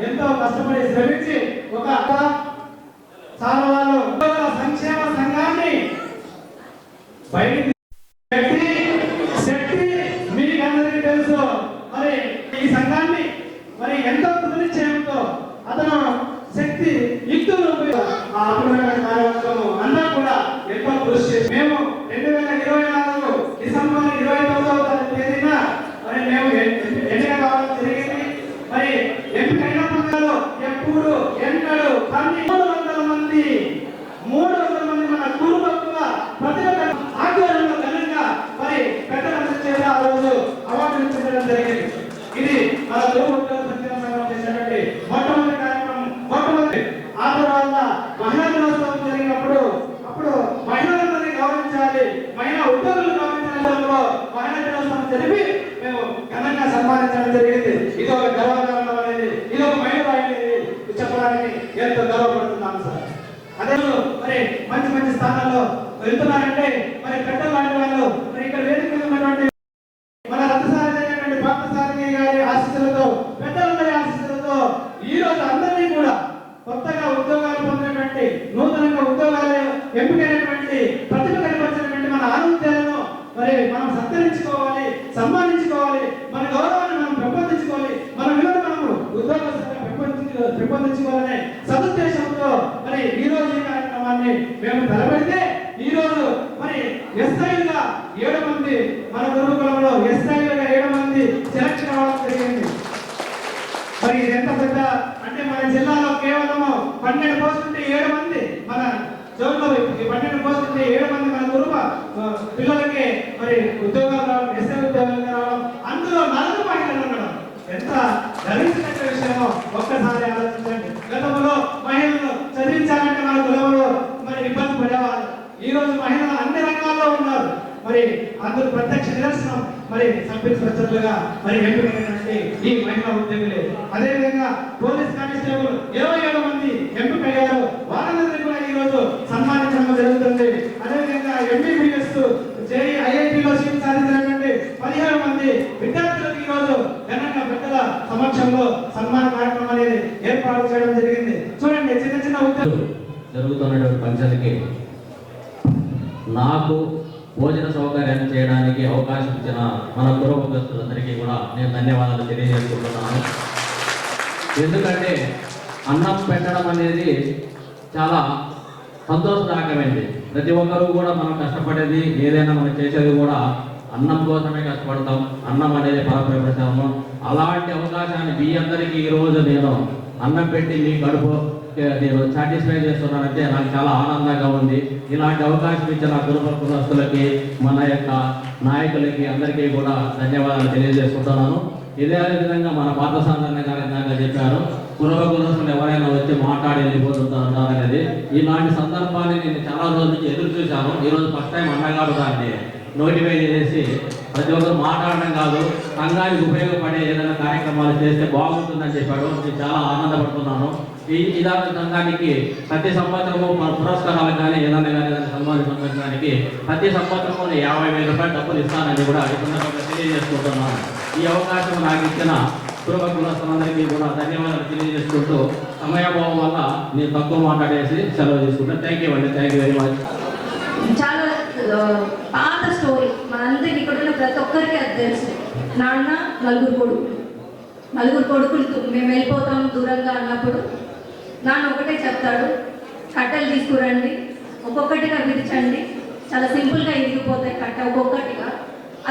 ఎంతో కష్టపడి శ్రమించి ఒక చాలా వాళ్ళు సంక్షేమ సంఘాన్ని బయటికి శక్తి మీకు అందరికీ తెలుసు. మరి ఈ సంఘాన్ని మరి ఎంతో కృతనిశ్చయంతో అతను శక్తి యుక్తులు కార్యక్రమం అందరూ కూడా ఎంతో కృషి చేసి మేము 2024 డిసెంబర్ 29వ తేదీన మరి మేము ఎన్నిక కావడం జరిగింది. మరి ఎంపికైన పండుగలో ఎప్పుడు ఎన్నడు 300 మంది మన కుటుంబంగా ప్రతి ఒక్క ఆధ్వర్యంలో ఘనంగా మరి పెద్దలందరి చేత ఆ రోజు అవార్డులు ఇచ్చడం జరిగింది. ఇది మన తోటి సంక్షేమ సంఘం చేసినటువంటి మొట్టమొదటి కార్యక్రమం. ఆ తర్వాత మహిళా దినోత్సవం జరిగినప్పుడు అప్పుడు మహిళలందరినీ గౌరవించాలి, మహిళా ఉద్యోగులు గౌరవించడంలో మహిళా దినోత్సవం జరిపి మేము ఘనంగా సన్మానించడం జరిగింది. ఇది ఒక గర్వకారణం అనేది, ఇది ఒక మహిళ అనేది చెప్పడానికి ఎంతో గర్వపడుతున్నాను సార్. అదే మరి మంచి స్థానాల్లో వెళ్తున్నారంటే మరి పెద్దవాడి వాళ్ళు మరి ఇక్కడ వేదిక మీద ఉన్నటువంటి మన రథసారథి పార్థసారథి గారి ఆశీస్సులతో పెద్దలందరి ఆశీస్సులతో ఈ రోజు అందరినీ కూడా కొత్తగా ఉద్యోగాలు పొందినటువంటి నూతనంగా ఉద్యోగాలు ఎంపికైనటువంటి ప్రతిభ కనపరిచినటువంటి మన ఆరోగ్యాలను మరి మనం సత్కరించుకోవాలి, సన్మానించుకోవాలి, మన గౌరవాన్ని మనం పెంపొందించుకోవాలి, మన విలువను మనము ఉద్యోగస్తులుగా పెంపొందించుకోవాలనే సదుద్దేశంతో మరి ఈ రోజు ఈ కార్యక్రమాన్ని మేము తలపెడితే ఈ రోజు మరి ఎస్ఐలుగా 7 మంది మన గురుకులంలో ఎస్ఐలుగా 7 మంది సెలెక్ట్ కావడం జరిగింది. మరి ఇది ఎంత పెద్ద అంటే మన జిల్లాలో కేవలం 12 పోస్టులు 7 మంది మన జోన్లో 12 పోస్టులు 7 మంది మన గురువ పిల్లలకి మరి ఉద్యోగాలు రావడం, ఎస్ఐ ఉద్యోగాలు రావడం, అందులో 4 మహిళలు ఉండడం ఎంత గర్వించదగ్గ విషయమో ఒక్కసారి ఆలోచించండి. గతంలో మహిళలు చదివించాలంటే మన కులంలో మరి ఇబ్బంది పడేవాళ్ళు. ఈ రోజు మహిళలు అన్ని రంగాల్లో ఉన్నారు. మరి అందులో ప్రత్యక్ష నిదర్శనం మరి సభ్యుల స్వచ్ఛతలుగా మరి ఎంపికైనటువంటి ఈ మహిళా ఉద్యోగులే. అదేవిధంగా పోలీస్ కానిస్టేబుల్ 27 మంది ఎంపికయ్యారు. వారందరినీ కూడా ఈ రోజు సన్మానించడం జరుగుతుంది. అదేవిధంగా ఎంబీబీఎస్ జేఈ ఐఐటీలో సీట్ సాధించినటువంటి 17 మంది విద్యార్థులకు ఈ రోజు ఘనంగా పెద్దల సమక్షంలో సన్మాన కార్యక్రమం అనేది ఏర్పాటు చేయడం జరిగింది. చూడండి, చిన్న ఉద్యోగులు జరుగుతున్నటువంటి పంచాయతీకి నాకు భోజన సౌకర్యాన్ని చేయడానికి అవకాశం ఇచ్చిన మన పూర్వభక్తులందరికీ కూడా నేను ధన్యవాదాలు తెలియజేసుకుంటున్నాను. ఎందుకంటే అన్నం పెట్టడం అనేది చాలా సంతోషదాయకమైంది. ప్రతి ఒక్కరూ కూడా మనం కష్టపడేది ఏదైనా మనం చేసేది కూడా అన్నం కోసమే కష్టపడతాం. అన్నం అనేది పరప్రసాదము. అలాంటి అవకాశాన్ని మీ అందరికీ ఈరోజు నేను అన్నం పెట్టి మీ కడుపు నేను సాటిస్ఫై చేస్తున్నానంటే నాకు చాలా ఆనందంగా ఉంది. ఇలాంటి అవకాశం ఇచ్చిన కులస్తులకి మన యొక్క నాయకులకి అందరికీ కూడా ధన్యవాదాలు తెలియజేసుకుంటున్నాను. ఇదే విధంగా మన పార్థసారథి గారు ఇందాక చెప్పారు, కులస్తులు ఎవరైనా వచ్చి మాట్లాడి వెళ్ళిపోతుంటారు అనేది. ఇలాంటి సందర్భాన్ని నేను చాలా రోజుల నుంచి ఎదురు చూశాను. ఈరోజు ఫస్ట్ టైం అన్నగారు దాన్ని నోటిఫై చేసి ప్రతి ఒక్కరు మాట్లాడడం కాదు, సంఘానికి ఉపయోగపడే ఏదైనా కార్యక్రమాలు చేస్తే బాగుంటుందని చెప్పాడు. నేను చాలా ఆనందపడుతున్నాను. ఇదే సంఘానికి ప్రతి సంవత్సరము మన పురస్కారాలు కానీ ఏదైనా సంబంధించడానికి ప్రతి సంవత్సరము 50,000 రూపాయలు డబ్బులు ఇస్తానని కూడా తెలియజేసుకుంటున్నాను. ఈ అవకాశం నాకు ఇచ్చిన కులస్తులందరికీ కూడా ధన్యవాదాలు తెలియజేసుకుంటూ సమయాభావం వల్ల నేను తక్కువ మాట్లాడేసి సెలవు తీసుకుంటాను. థ్యాంక్ యూ అండి. Thank you very much. చాలా పాత స్టోరీ, మనందరికి ఇక్కడ ఉన్న ప్రతి ఒక్కరికి అది తెలుసు. నాన్న నలుగురు కొడుకులు మేము వెళ్ళిపోతాం దూరంగా అన్నప్పుడు నాన్న ఒకటే చెప్తాడు, కట్టెలు తీసుకురండి, ఒక్కొక్కటిగా విడిచండి, చాలా సింపుల్గా ఇరిగిపోతాయి కట్ట ఒక్కొక్కటిగా.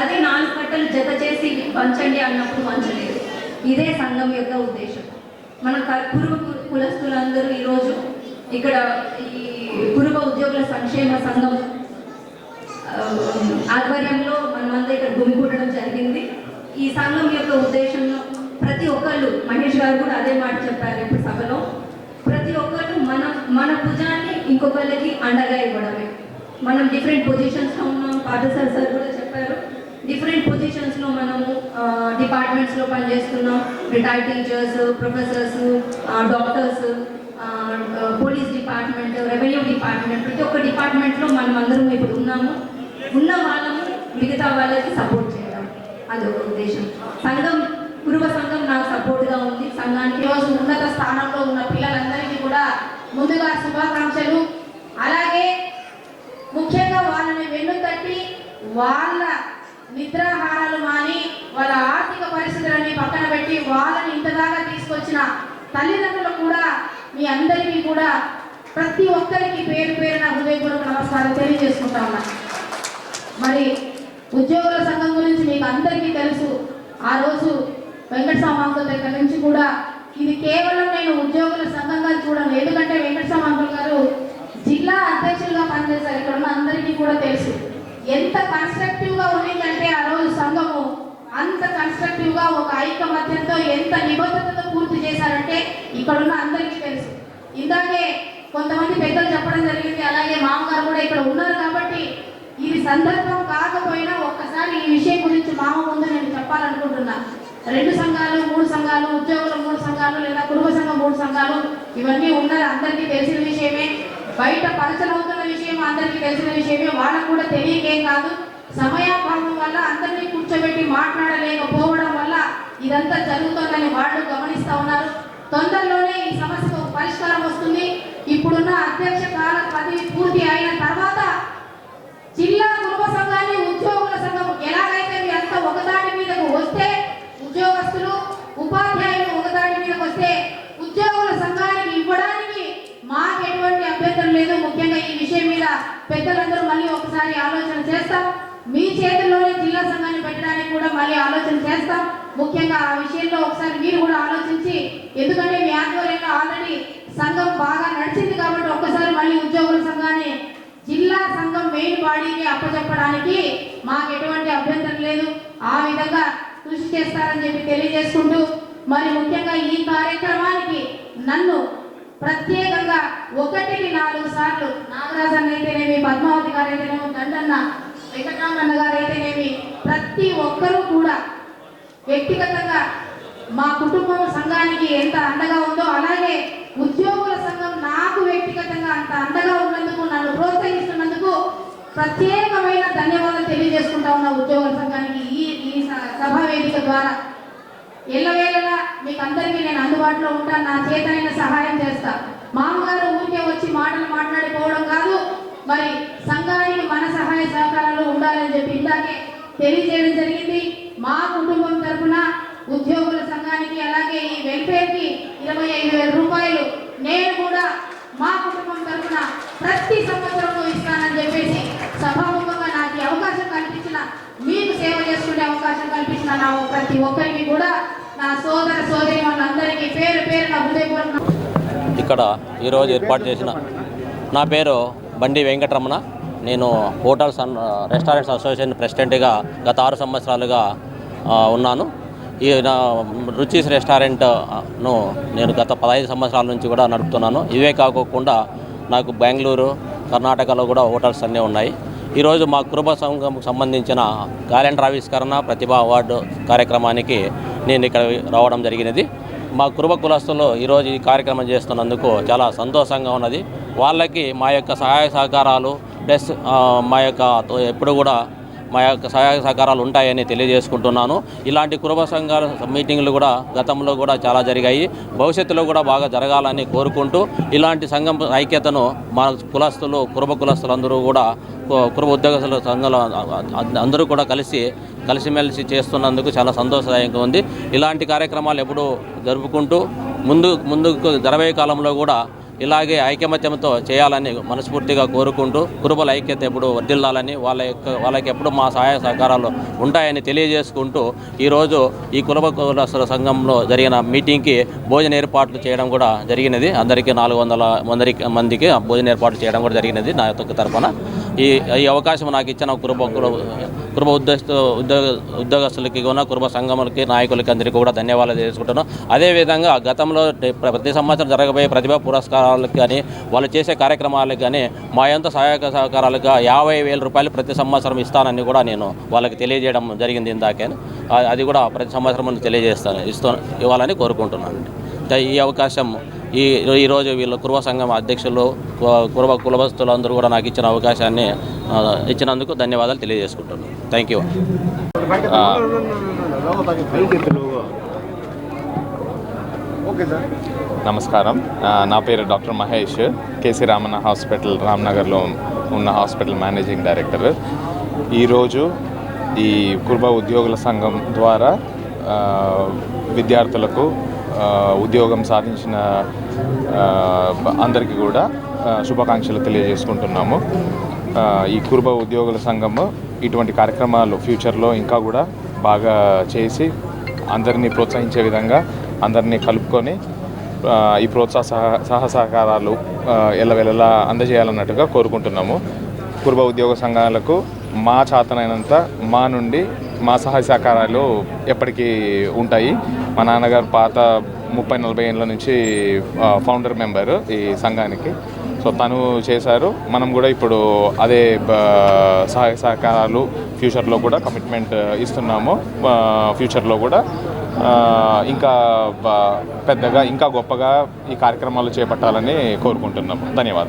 అదే 4 కట్టెలు జత చేసి వంచండి అన్నప్పుడు వంచలేదు. ఇదే సంఘం యొక్క ఉద్దేశం. మన కురువ కులస్తులందరూ ఈరోజు ఇక్కడ ఈ కురువ ఉద్యోగుల సంక్షేమ సంఘం ఆధ్వర్యంలో మనమంతా ఇక్కడ గుమికూడడం జరిగింది. ఈ సంఘం యొక్క ఉద్దేశంలో ప్రతి ఒక్కళ్ళు, మహేష్ గారు కూడా అదే మాట చెప్పారు ఇప్పుడు సభలో, ప్రతి ఒక్కళ్ళు మన భుజాన్ని ఇంకొకళ్ళకి అండగా ఇవ్వడమే. మనం డిఫరెంట్ పొజిషన్స్లో ఉన్నాం. పార్థసారథి సార్ కూడా చెప్పారు, డిఫరెంట్ పొజిషన్స్లో మనము డిపార్ట్మెంట్స్లో పనిచేస్తున్నాం. Retired teachers, professors, doctors, police department, revenue department, ప్రతి ఒక్క డిపార్ట్మెంట్లో మనం అందరం ఇప్పుడు ఉన్నాము. ఉన్న వాళ్ళము మిగతా వాళ్ళకి సపోర్ట్ చేయడం, అదొక ఉద్దేశం. కురువ సంఘం నాకు సపోర్ట్గా ఉంది. సంఘానికి స్థానంలో ఉన్న పిల్లలందరికీ కూడా ముందుగా శుభాకాంక్షలు. అలాగే ముఖ్యంగా వాళ్ళని వెన్ను తట్టి వాళ్ళ నిద్రాహారాలు మాని వాళ్ళ ఆర్థిక పరిస్థితులని పక్కన పెట్టి వాళ్ళని ఇంతదాకా తీసుకొచ్చిన తల్లిదండ్రులు కూడా మీ అందరికీ కూడా ప్రతి ఒక్కరికి పేరు పేరున హృదయపూర్వక నమస్కారం తెలియజేసుకుంటా ఉన్నా. మరి ఉద్యోగుల సంఘం గురించి మీకు అందరికీ తెలుసు. ఆ రోజు వెంకటస్వామి అంకుల్ దగ్గర నుంచి కూడా ఇది కేవలం నేను ఉద్యోగుల సంఘంగా చూడను. ఎందుకంటే వెంకటస్వామి అంకుల్ గారు జిల్లా అధ్యక్షులుగా పనిచేశారు. ఇక్కడ ఉన్న అందరికీ కూడా తెలుసు ఎంత కన్స్ట్రక్టివ్గా ఉండిందంటే ఆ రోజు సంఘము అంత కన్స్ట్రక్టివ్గా ఒక ఐకమత్యంతో ఎంత నిబద్ధతతో పూర్తి చేశారంటే ఇక్కడ ఉన్న అందరికీ తెలుసు. ఇందాకే కొంతమంది పెద్దలు చెప్పడం జరిగింది, అలాగే మామగారు కూడా ఇక్కడ ఉన్నారు కాబట్టి ఇది సందర్భం కాకపోయినా ఒక్కసారి ఈ విషయం గురించి మామ ముందు నేను చెప్పాలనుకుంటున్నా. 2 సంఘాలు 3 సంఘాలు, ఉద్యోగులు 3 సంఘాలు లేదా కుటుంబ సంఘం 3 సంఘాలు ఇవన్నీ ఉన్నది అందరికీ తెలిసిన విషయమే. బయట పరచలవుతున్న విషయం అందరికీ తెలిసిన విషయమే. వాళ్ళకు కూడా తెలియకేం కాదు. సమయాభావం వల్ల అందరినీ కూర్చోబెట్టి మాట్లాడలేకపోవడం వల్ల ఇదంతా జరుగుతుందని వాళ్ళు గమనిస్తూ ఉన్నారు. తొందరలోనే ఈ సమస్యకు పరిష్కారం వస్తుంది. ఇప్పుడున్న అధ్యక్ష కాల పదవి పూర్తి అయిన తర్వాత జిల్లా కుటుంబ సంఘాన్ని ఉద్యోగుల సంఘం ఎలాగైతే మీ అంతా ఒకదాని మీదకు వస్తే, ఉద్యోగస్తులు ఉపాధ్యాయులు ఒకదాని మీదకు వస్తే ఉద్యోగుల సంఘానికి ఇవ్వడానికి మాకు ఎటువంటి అభ్యంతరం లేదు. ముఖ్యంగా ఈ విషయం మీద పెద్దలందరూ మళ్ళీ ఒకసారి ఆలోచన చేస్తాం. మీ చేతుల్లోనే జిల్లా సంఘాన్ని పెట్టడానికి కూడా మళ్ళీ ఆలోచన చేస్తాం. ముఖ్యంగా ఆ విషయంలో ఒకసారి మీరు కూడా ఆలోచించి, ఎందుకంటే మీ ఆధ్వర్యంలో ఆల్రెడీ సంఘం బాగా నడిచింది కాబట్టి ఒక్కసారి మళ్ళీ ఉద్యోగుల సంఘాన్ని జిల్లా సంఘం మెయిన్ బాడీకి అప్పచెప్పడానికి మాకు ఎటువంటి అభ్యంతరం లేదు. ఆ విధంగా కృషి చేస్తారని చెప్పి తెలియజేసుకుంటూ, మరి ముఖ్యంగా ఈ కార్యక్రమానికి నన్ను ప్రత్యేకంగా 1-4 సార్లు నాగరాజు అన్న అయితేనేమి, పద్మావతి గారు అయితేనేమి, గండన్న వెంకటరామన్న గారు అయితేనేమి, ప్రతి ఒక్కరూ కూడా వ్యక్తిగతంగా మా కుటుంబం సంఘానికి ఎంత అండగా ఉందో అలాగే ఉద్యోగుల సంఘం నాకు వ్యక్తిగతంగా అంత అండగా ఉన్నందుకు, నన్ను ప్రోత్సహిస్తున్నందుకు ప్రత్యేకమైన ధన్యవాదాలు తెలియజేసుకుంటా ఉన్న ఉద్యోగుల సంఘానికి ఈ సభా వేదిక ద్వారా. ఎల్లవేళలా మీకు అందరికీ నేను అందుబాటులో ఉంటాను. నా చేతనైన సహాయం చేస్తా. మామగారు ఊరికే వచ్చి మాటలు మాట్లాడిపోవడం కాదు, మరి సంఘానికి మన సహాయ సహకారాలు ఉండాలని చెప్పి ఇందాకే తెలియజేయడం జరిగింది. మా కుటుంబం తరఫున ఉద్యోగుల సంఘానికి అలాగే ఈ వెల్ఫేర్కి 25,000 రూపాయలు నేను కూడా మా కుటుంబం తరఫున ప్రతి సంవత్సరము ఇస్తానని చెప్పేసి సభాముఖంగా నాకు ఈ అవకాశం కల్పించిన, మీకు సేవ చేసుకునే అవకాశం కల్పించిన నా ప్రతి ఒక్కరికి కూడా నా సోదర సోదరి వాళ్ళందరికీ పేరు పేరున హృదయపూర్వక. ఇక్కడ ఈరోజు ఏర్పాటు చేసిన, నా పేరు బండి వెంకటరమణ. నేను హోటల్స్ అండ్ రెస్టారెంట్స్ అసోసియేషన్ ప్రెసిడెంట్గా గత 6 సంవత్సరాలుగా ఉన్నాను. ఈ నా రుచిస్ రెస్టారెంట్ను నేను గత 15 సంవత్సరాల నుంచి కూడా నడుపుతున్నాను. ఇవే కాకుండా నాకు బెంగళూరు, కర్ణాటకలో కూడా హోటల్స్ అన్నీ ఉన్నాయి. ఈరోజు మా కుటుంబ సంఘంకు సంబంధించిన క్యాలెండర్ ఆవిష్కరణ ప్రతిభా అవార్డు కార్యక్రమానికి నేను ఇక్కడ రావడం జరిగినది. మా కుటుంబ కులస్తులు ఈరోజు ఈ కార్యక్రమం చేస్తున్నందుకు చాలా సంతోషంగా ఉన్నది. వాళ్ళకి మా యొక్క సహాయ సహకారాలు ప్లస్ మా యొక్క ఎప్పుడు కూడా మా యొక్క సహాయ సహకారాలు ఉంటాయని తెలియజేసుకుంటున్నాను. ఇలాంటి కుటుంబ సంఘాల మీటింగ్లు కూడా గతంలో కూడా చాలా జరిగాయి. భవిష్యత్తులో కూడా బాగా జరగాలని కోరుకుంటూ ఇలాంటి సంఘం ఐక్యతను మా కులస్తులు కుటుంబ కులస్తులందరూ కూడా కుటుంబ ఉద్యోగస్తుల సంఘంలో అందరూ కూడా కలిసిమెలిసి చేస్తున్నందుకు చాలా సంతోషదాయకంగా ఉంది. ఇలాంటి కార్యక్రమాలు ఎప్పుడూ జరుపుకుంటూ ముందుకు జరగబోయే కాలంలో కూడా ఇలాగే ఐకమత్యంతో చేయాలని మనస్ఫూర్తిగా కోరుకుంటూ కుటుంబాల ఐక్యత ఎప్పుడు వర్ధిల్లాలని వాళ్ళకి ఎప్పుడు మా సహాయ సహకారాలు ఉంటాయని తెలియజేసుకుంటూ ఈరోజు ఈ కులస్తుల సంఘంలో జరిగిన మీటింగ్కి భోజన ఏర్పాట్లు చేయడం కూడా జరిగినది. అందరికీ 400 మందికి భోజన ఏర్పాట్లు చేయడం కూడా జరిగినది నా యొక్క తరఫున. ఈ అవకాశం నాకు ఇచ్చిన కుటుంబ ఉద్యోగస్తులకి కూడా కుటుంబ సంఘములకి నాయకులకి అందరికీ కూడా ధన్యవాదాలు తెలుసుకుంటున్నాను. అదేవిధంగా గతంలో ప్రతి సంవత్సరం జరగబోయే ప్రతిభా పురస్కారాలకు కానీ వాళ్ళు చేసే కార్యక్రమాలకు కానీ మా యొక్క సహాయక సహకారాలుగా 50,000 రూపాయలు ప్రతి సంవత్సరం ఇస్తానని కూడా నేను వాళ్ళకి తెలియజేయడం జరిగింది ఇందాకే. అది కూడా ప్రతి సంవత్సరం ఇవ్వాలని కోరుకుంటున్నాను. ఈ అవకాశం ఈరోజు వీళ్ళ కుటుంబ సంఘం అధ్యక్షులు కులస్తులందరూ కూడా నాకు ఇచ్చిన అవకాశాన్ని ఇచ్చినందుకు ధన్యవాదాలు తెలియజేసుకుంటున్నాను. Thank you. నమస్కారం, నా పేరు doctor Mahesh, KC Ramanna hospital రామ్నగర్లో ఉన్న హాస్పిటల్ మేనేజింగ్ డైరెక్టర్. ఈరోజు ఈ కుర్బా ఉద్యోగుల సంఘం ద్వారా విద్యార్థులకు ఉద్యోగం సాధించిన అందరికీ కూడా శుభాకాంక్షలు తెలియజేసుకుంటున్నాము. ఈ కుర్బా ఉద్యోగుల సంఘము ఇటువంటి కార్యక్రమాలు ఫ్యూచర్లో ఇంకా కూడా బాగా చేసి అందరినీ ప్రోత్సహించే విధంగా అందరినీ కలుపుకొని ఈ ప్రోత్సాహ సహకారాలు ఎల్లవెల్లలా అందజేయాలన్నట్టుగా కోరుకుంటున్నాము. కుర్బా ఉద్యోగ సంఘాలకు మా చేతనైనంత మా నుండి మా సహాయ సహకారాలు ఎప్పటికీ ఉంటాయి. మా నాన్నగారు పాత 30-40 ఏళ్ళ నుంచి ఫౌండర్ మెంబరు ఈ సంఘానికి. సో తను చేశారు, మనం కూడా ఇప్పుడు అదే సహాయ సహకారాలు ఫ్యూచర్లో కూడా కమిట్మెంట్ ఇస్తున్నాము. ఫ్యూచర్లో కూడా ఇంకా పెద్దగా ఇంకా గొప్పగా ఈ కార్యక్రమాలు చేపట్టాలని కోరుకుంటున్నాము. ధన్యవాదాలు.